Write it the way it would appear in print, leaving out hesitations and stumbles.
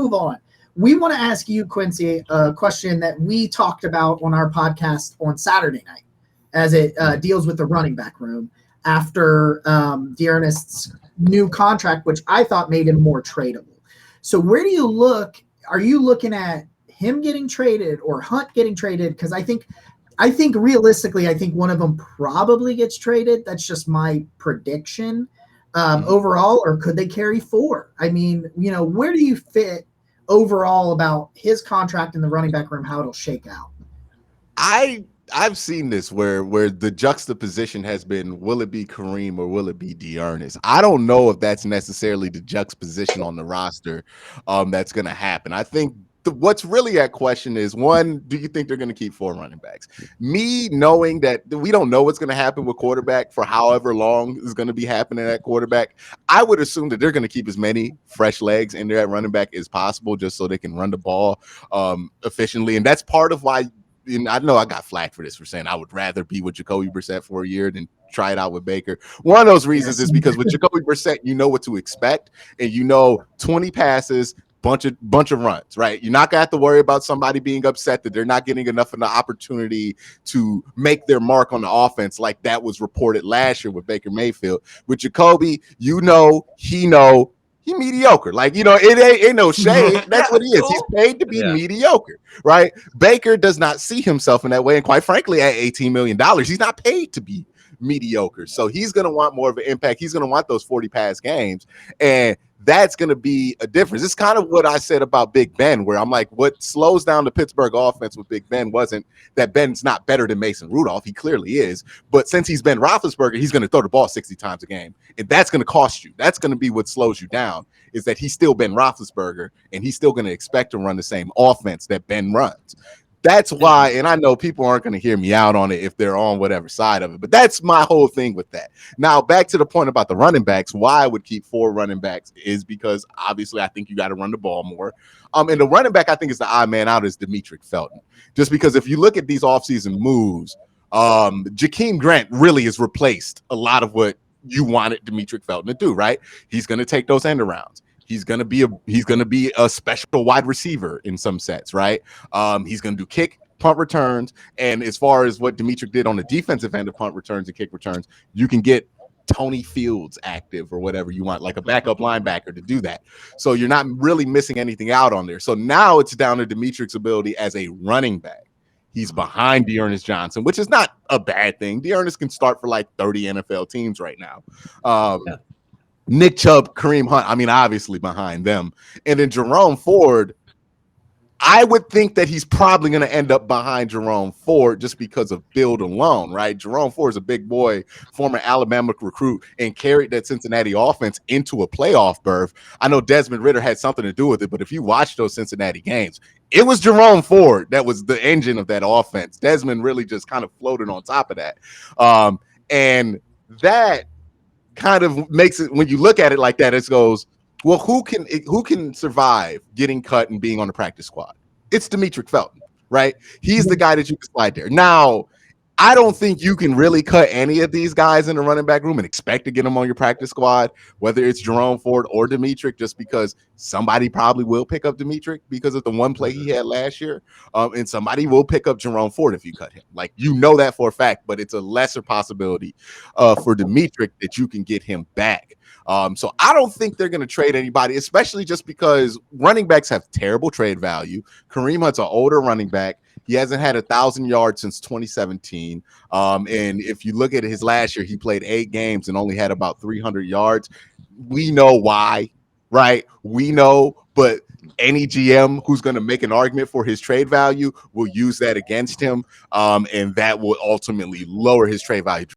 move on, we want to ask you, Quincy, a question that we talked about on our podcast on Saturday night, as it deals with the running back room after Dearnest's new contract, which I thought made him more tradable. So where do you look? Are you looking at him getting traded or Hunt getting traded? Because I think realistically, I think one of them probably gets traded. That's just my prediction overall. Or could they carry four? I mean, where do you fit overall about his contract in the running back room, how it'll shake out? I've seen this where the juxtaposition has been, will it be Kareem or will it be Dearness? I don't know if that's necessarily the juxtaposition on the roster that's going to happen. I think what's really at question is, one, do you think they're going to keep four running backs? Me knowing that we don't know what's going to happen with quarterback for however long is going to be happening at quarterback, I would assume that they're going to keep as many fresh legs in there at running back as possible just so they can run the ball efficiently. And that's part of why, and I know I got flack for this, for saying I would rather be with Jacoby Brissett for a year than try it out with Baker. One of those reasons is because with Jacoby Brissett, you know what to expect, and 20 passes, bunch of runs, right? You're not gonna have to worry about somebody being upset that they're not getting enough of the opportunity to make their mark on the offense, like that was reported last year with Baker Mayfield. With Jacoby, he mediocre. Like, it ain't no shade. That's what he is. He's paid to be mediocre, right? Baker does not see himself in that way. And quite frankly, at $18 million, he's not paid to be mediocre. So he's going to want more of an impact. He's going to want those 40 pass games. And that's going to be a difference. It's kind of what I said about Big Ben, where I'm like, what slows down the Pittsburgh offense with Big Ben wasn't that Ben's not better than Mason Rudolph. He clearly is. But since he's Ben Roethlisberger, he's going to throw the ball 60 times a game. And that's going to cost you. That's going to be what slows you down, is that he's still Ben Roethlisberger, and he's still going to expect to run the same offense that Ben runs. That's why, and I know people aren't going to hear me out on it if they're on whatever side of it, but that's my whole thing with that. Now, back to the point about the running backs, why I would keep four running backs is because obviously I think you got to run the ball more. And the running back I think is the odd man out is Demetric Felton. Just because if you look at these offseason moves, Jakeem Grant really has replaced a lot of what you wanted Demetric Felton to do, right? He's going to take those end arounds. He's gonna be a special wide receiver in some sets, right? He's gonna do kick, punt returns, and as far as what Demetric did on the defensive end of punt returns and kick returns, you can get Tony Fields active or whatever you want, like a backup linebacker to do that. So you're not really missing anything out on there. So now it's down to Demetric's ability as a running back. He's behind Dearness Johnson, which is not a bad thing. Dearness can start for like 30 NFL teams right now. Nick Chubb, Kareem Hunt, obviously behind them. And then Jerome Ford, I would think that he's probably going to end up behind Jerome Ford just because of build alone, right? Jerome Ford is a big boy, former Alabama recruit, and carried that Cincinnati offense into a playoff berth. I know Desmond Ridder had something to do with it, but if you watch those Cincinnati games, it was Jerome Ford that was the engine of that offense. Desmond really just kind of floated on top of that. And that kind of makes it, when you look at it like that, it goes, well, who can survive getting cut and being on the practice squad? It's Demetric Felton, right? He's the guy that you can slide there. Now, I don't think you can really cut any of these guys in the running back room and expect to get them on your practice squad, whether it's Jerome Ford or Demetric, just because somebody probably will pick up Demetric because of the one play he had last year. And somebody will pick up Jerome Ford if you cut him. Like, that for a fact, but it's a lesser possibility for Demetric that you can get him back. So I don't think they're going to trade anybody, especially just because running backs have terrible trade value. Kareem Hunt's an older running back. He hasn't had 1,000 yards since 2017. And if you look at his last year, he played 8 games and only had about 300 yards. We know why, right? We know, but any GM who's going to make an argument for his trade value will use that against him. And that will ultimately lower his trade value